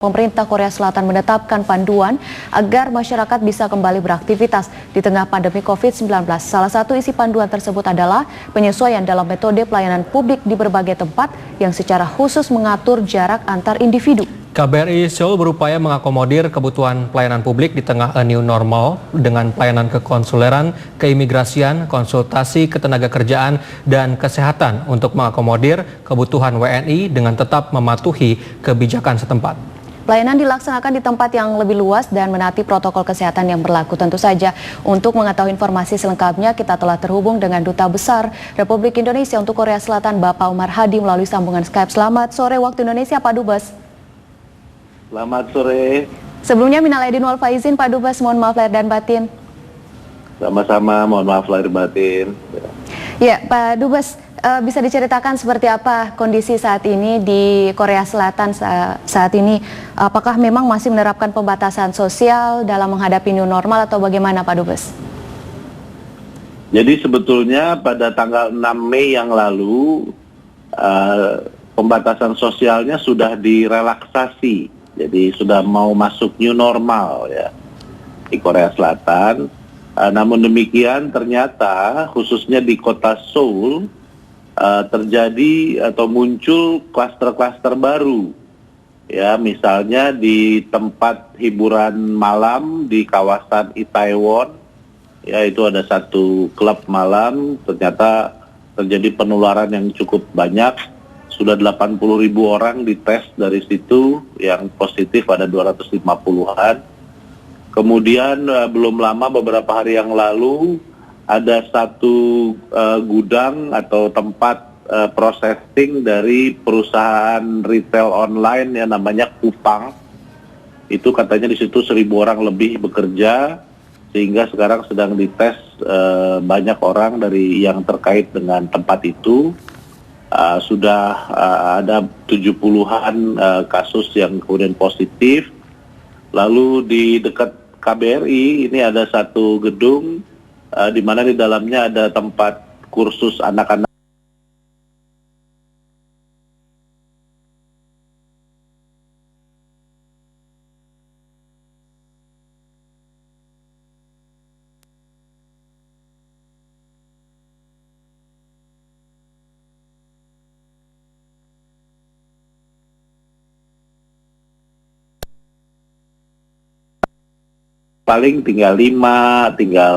Pemerintah Korea Selatan menetapkan panduan agar masyarakat bisa kembali beraktivitas di tengah pandemi COVID-19. Salah satu isi panduan tersebut adalah penyesuaian dalam metode pelayanan publik di berbagai tempat yang secara khusus mengatur jarak antar individu. KBRI Seoul berupaya mengakomodir kebutuhan pelayanan publik di tengah a new normal dengan pelayanan kekonsuleran, keimigrasian, konsultasi ketenagakerjaan, dan kesehatan untuk mengakomodir kebutuhan WNI dengan tetap mematuhi kebijakan setempat. Pelayanan dilaksanakan di tempat yang lebih luas dan menaati protokol kesehatan yang berlaku tentu saja. Untuk mengetahui informasi selengkapnya, kita telah terhubung dengan Duta Besar Republik Indonesia untuk Korea Selatan, Bapak Umar Hadi melalui sambungan Skype. Selamat sore waktu Indonesia, Pak Dubes. Selamat sore. Sebelumnya minal aidin wal faizin, Pak Dubes, mohon maaf lahir dan batin. Sama-sama, mohon maaf lahir batin. Ya, Pak Dubes, bisa diceritakan seperti apa kondisi saat ini di Korea Selatan saat ini? Apakah memang masih menerapkan pembatasan sosial dalam menghadapi new normal atau bagaimana, Pak Dubes? Jadi sebetulnya pada tanggal 6 Mei yang lalu pembatasan sosialnya sudah direlaksasi. Jadi sudah mau masuk new normal ya di Korea Selatan. Namun demikian ternyata khususnya di kota Seoul terjadi atau muncul klaster-klaster baru. Ya, misalnya di tempat hiburan malam di kawasan Itaewon, ya itu ada satu klub malam, ternyata terjadi penularan yang cukup banyak. Sudah 80.000 orang dites dari situ, yang positif ada 250-an. Kemudian belum lama beberapa hari yang lalu ada satu gudang atau tempat processing dari perusahaan retail online yang namanya Coupang. Itu katanya di situ 1.000 orang lebih bekerja, sehingga sekarang sedang dites banyak orang dari yang terkait dengan tempat itu. Sudah ada 70-an kasus yang kemudian positif. Lalu di dekat KBRI ini ada satu gedung di mana di dalamnya ada tempat kursus anak-anak. Paling tinggal 5, tinggal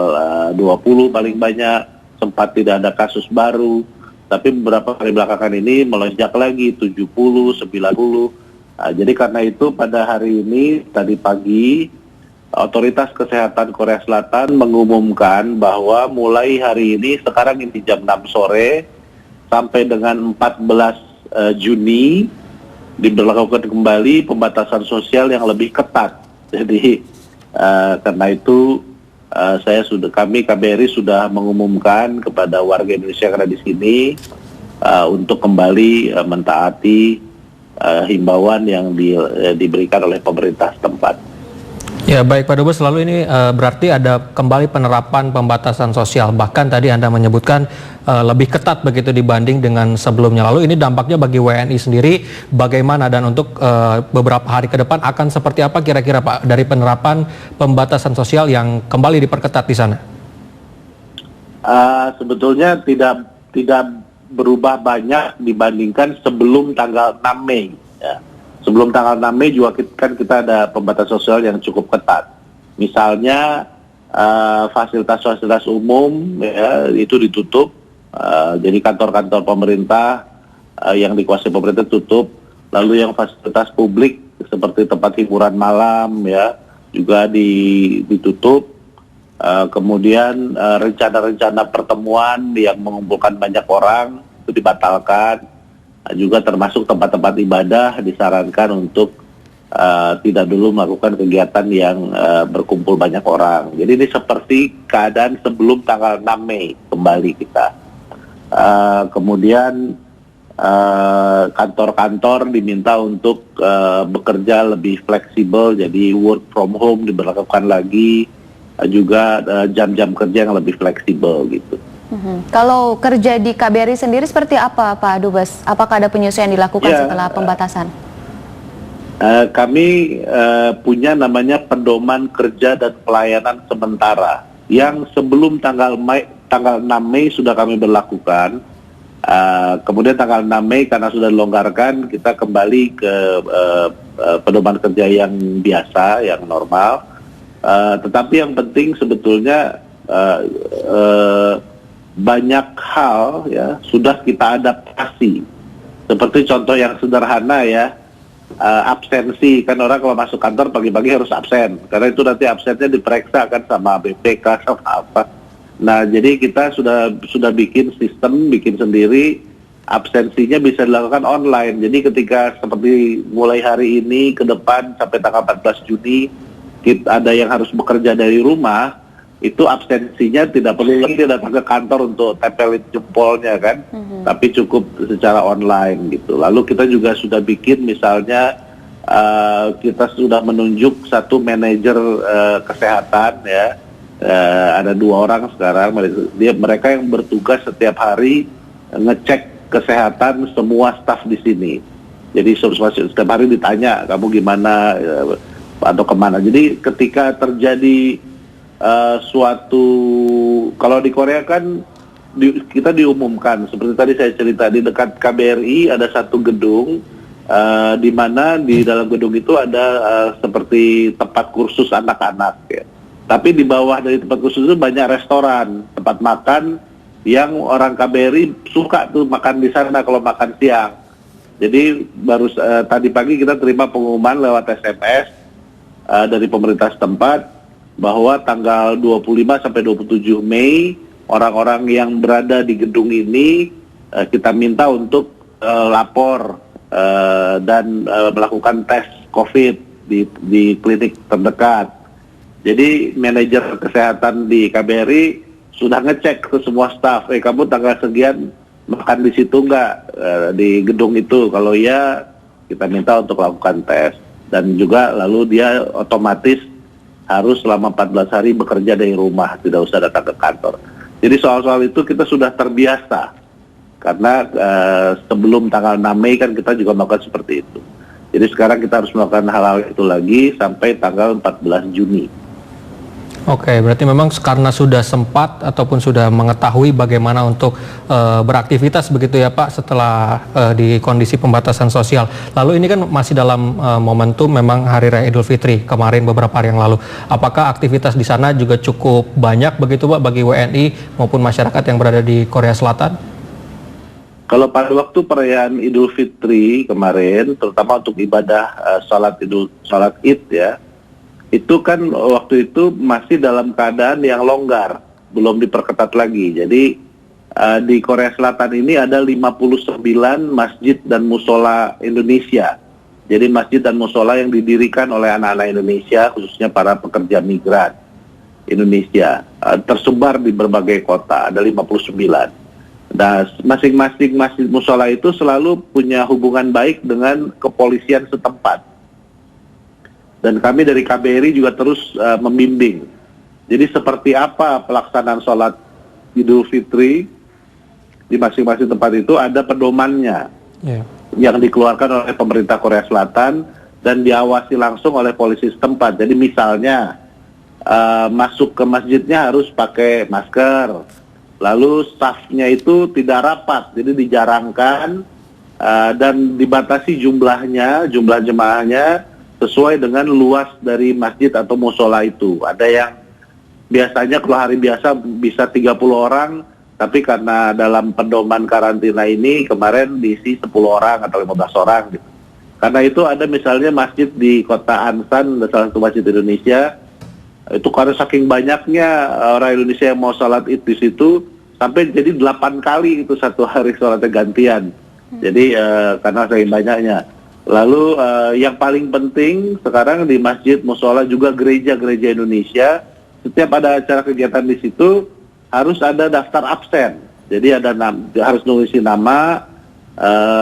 20 paling banyak, sempat tidak ada kasus baru. Tapi beberapa hari belakangan ini melonjak lagi 70, 90. Jadi karena itu pada hari ini, tadi pagi, Otoritas Kesehatan Korea Selatan mengumumkan bahwa mulai hari ini, sekarang ini jam 6 sore, sampai dengan 14 Juni, diberlakukan kembali pembatasan sosial yang lebih ketat. Jadi karena itu kami KBRI sudah mengumumkan kepada warga Indonesia yang ada di sini untuk kembali mentaati himbauan yang diberikan oleh pemerintah setempat. Ya baik Pak Dubes, selalu ini berarti ada kembali penerapan pembatasan sosial. Bahkan tadi Anda menyebutkan lebih ketat begitu dibanding dengan sebelumnya. Lalu ini dampaknya bagi WNI sendiri bagaimana, dan untuk beberapa hari ke depan akan seperti apa kira-kira Pak dari penerapan pembatasan sosial yang kembali diperketat di sana? Sebetulnya tidak berubah banyak dibandingkan sebelum tanggal 6 Mei. Ya. Sebelum tanggal 6 Mei juga kita ada pembatasan sosial yang cukup ketat. Misalnya fasilitas-fasilitas umum ya, itu ditutup. Jadi kantor-kantor pemerintah yang dikuasai pemerintah tutup. Lalu yang fasilitas publik seperti tempat hiburan malam ya juga ditutup. Kemudian rencana-rencana pertemuan yang mengumpulkan banyak orang itu dibatalkan. Juga termasuk tempat-tempat ibadah disarankan untuk tidak dulu melakukan kegiatan yang berkumpul banyak orang. Jadi ini seperti keadaan sebelum tanggal 6 Mei kembali kita. Kemudian kantor-kantor diminta untuk bekerja lebih fleksibel, jadi work from home diberlakukan lagi, juga jam-jam kerja yang lebih fleksibel gitu. Kalau kerja di KBRI sendiri seperti apa Pak Dubes? Apakah ada penyesuaian dilakukan setelah pembatasan? Kami punya namanya pedoman kerja dan pelayanan sementara yang sebelum tanggal 6 Mei sudah kami berlakukan. Kemudian tanggal 6 Mei karena sudah dilonggarkan, kita kembali ke pedoman kerja yang biasa, yang normal. Tetapi yang penting sebetulnya banyak hal ya sudah kita adaptasi. Seperti contoh yang sederhana ya. Absensi, kan orang kalau masuk kantor pagi-pagi harus absen karena itu nanti absennya diperiksa kan sama BPK sama apa. Nah jadi kita sudah bikin sistem, bikin sendiri, absensinya bisa dilakukan online. Jadi ketika seperti mulai hari ini ke depan sampai tanggal 14 Juni ada yang harus bekerja dari rumah, itu absensinya tidak perlu lagi datang ke kantor untuk tempelin jempolnya kan, tapi cukup secara online gitu. Lalu kita juga sudah bikin misalnya kita sudah menunjuk satu manajer kesehatan ya, ada 2 orang sekarang, mereka yang bertugas setiap hari ngecek kesehatan semua staf di sini. Jadi setiap hari ditanya kamu gimana atau kemana. Jadi ketika terjadi suatu, kalau di Korea kan kita diumumkan seperti tadi saya cerita di dekat KBRI ada satu gedung di mana di dalam gedung itu ada seperti tempat kursus anak-anak ya. Tapi di bawah dari tempat kursus itu banyak restoran, tempat makan yang orang KBRI suka tuh makan di sana kalau makan siang. Jadi baru tadi pagi kita terima pengumuman lewat SMS dari pemerintah setempat bahwa tanggal 25 sampai 27 Mei orang-orang yang berada di gedung ini kita minta untuk lapor dan melakukan tes COVID di klinik terdekat. Jadi manajer kesehatan di KBRI sudah ngecek ke semua staf, kamu tanggal sekian makan di situ enggak, di gedung itu? Kalau iya kita minta untuk lakukan tes, dan juga lalu dia otomatis harus selama 14 hari bekerja dari rumah, tidak usah datang ke kantor. Jadi soal-soal itu kita sudah terbiasa, karena sebelum tanggal 6 Mei kan kita juga melakukan seperti itu. Jadi sekarang kita harus melakukan hal-hal itu lagi sampai tanggal 14 Juni. Oke, berarti memang karena sudah sempat ataupun sudah mengetahui bagaimana untuk beraktivitas begitu ya Pak setelah di kondisi pembatasan sosial. Lalu ini kan masih dalam momentum memang Hari Raya Idul Fitri kemarin beberapa hari yang lalu. Apakah aktivitas di sana juga cukup banyak begitu Pak bagi WNI maupun masyarakat yang berada di Korea Selatan? Kalau pada waktu perayaan Idul Fitri kemarin, terutama untuk ibadah salat Id ya, itu kan waktu itu masih dalam keadaan yang longgar, belum diperketat lagi. Jadi di Korea Selatan ini ada 59 masjid dan musola Indonesia. Jadi masjid dan musola yang didirikan oleh anak-anak Indonesia, khususnya para pekerja migran Indonesia, tersebar di berbagai kota, ada 59. Nah, masing-masing masjid musola itu selalu punya hubungan baik dengan kepolisian setempat. Dan kami dari KBRI juga terus membimbing. Jadi seperti apa pelaksanaan sholat Idul Fitri di masing-masing tempat itu ada pedomannya yang dikeluarkan oleh pemerintah Korea Selatan dan diawasi langsung oleh polisi setempat. Jadi misalnya masuk ke masjidnya harus pakai masker, lalu staffnya itu tidak rapat, jadi dijarangkan dan dibatasi jumlah jemaahnya sesuai dengan luas dari masjid atau musola itu. Ada yang biasanya kalau hari biasa bisa 30 orang, tapi karena dalam pedoman karantina ini kemarin diisi 10 orang atau 15 orang gitu. Karena itu ada misalnya masjid di kota Ansan, salah satu masjid Indonesia, itu karena saking banyaknya orang Indonesia yang mau sholat Id di situ, sampai jadi 8 kali itu satu hari sholatnya gantian. Jadi karena saking banyaknya. Lalu yang paling penting sekarang di masjid, musola, juga gereja-gereja Indonesia, setiap ada acara kegiatan di situ harus ada daftar absen. Jadi harus nulisin nama,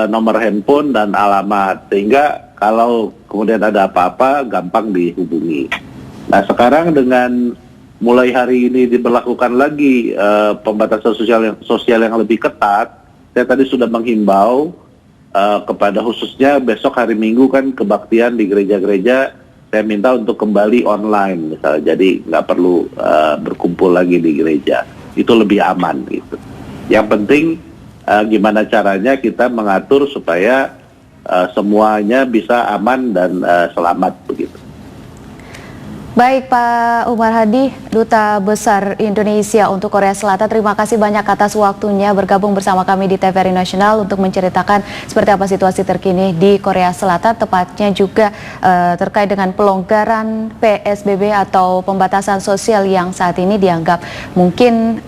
nomor handphone dan alamat, sehingga kalau kemudian ada apa-apa gampang dihubungi. Nah sekarang dengan mulai hari ini diberlakukan lagi pembatasan sosial yang lebih ketat, saya tadi sudah menghimbau kepada khususnya besok hari Minggu kan kebaktian di gereja-gereja, saya minta untuk kembali online misalnya, jadi nggak perlu berkumpul lagi di gereja, itu lebih aman gitu. Yang penting gimana caranya kita mengatur supaya semuanya bisa aman dan selamat begitu. Baik Pak Umar Hadi, Duta Besar Indonesia untuk Korea Selatan, terima kasih banyak atas waktunya bergabung bersama kami di TVRI Nasional untuk menceritakan seperti apa situasi terkini di Korea Selatan, tepatnya juga terkait dengan pelonggaran PSBB atau pembatasan sosial yang saat ini dianggap mungkin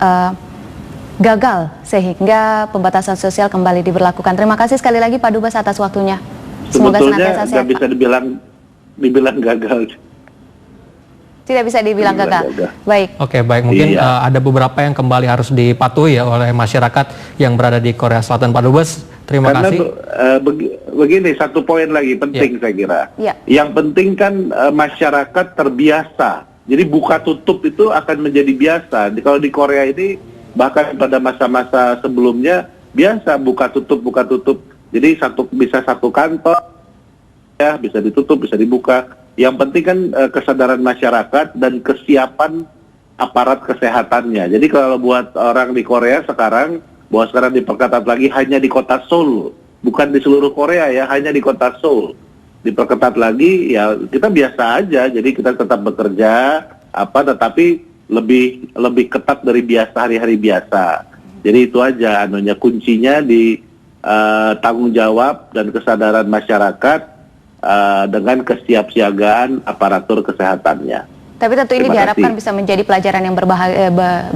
gagal sehingga pembatasan sosial kembali diberlakukan. Terima kasih sekali lagi Pak Dubes atas waktunya. Semoga senantiasa sehat. Sebetulnya nggak bisa dibilang gagal. Tidak bisa dibilang gagal. Baik. Oke, baik. Mungkin ada beberapa yang kembali harus dipatuhi ya oleh masyarakat yang berada di Korea Selatan. Pak Dubes, terima kasih. Begini, satu poin lagi penting saya kira. Ya. Yang penting kan masyarakat terbiasa. Jadi buka tutup itu akan menjadi biasa. Kalau di Korea ini bahkan pada masa-masa sebelumnya biasa buka tutup. Jadi bisa satu kantor ya bisa ditutup, bisa dibuka. Yang penting kan kesadaran masyarakat dan kesiapan aparat kesehatannya. Jadi kalau buat orang di Korea sekarang, bahwa sekarang diperketat lagi hanya di kota Seoul, bukan di seluruh Korea ya, hanya di kota Seoul. Diperketat lagi ya kita biasa aja, jadi kita tetap bekerja, tetapi lebih ketat dari biasa hari-hari biasa. Jadi itu aja kuncinya di tanggung jawab dan kesadaran masyarakat dengan kesiapsiagaan aparatur kesehatannya. Tapi tentu ini diharapkan bisa menjadi pelajaran yang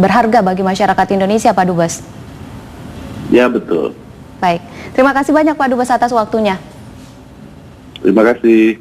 berharga bagi masyarakat Indonesia, Pak Dubes. Ya, betul. Baik, terima kasih banyak Pak Dubes atas waktunya. Terima kasih.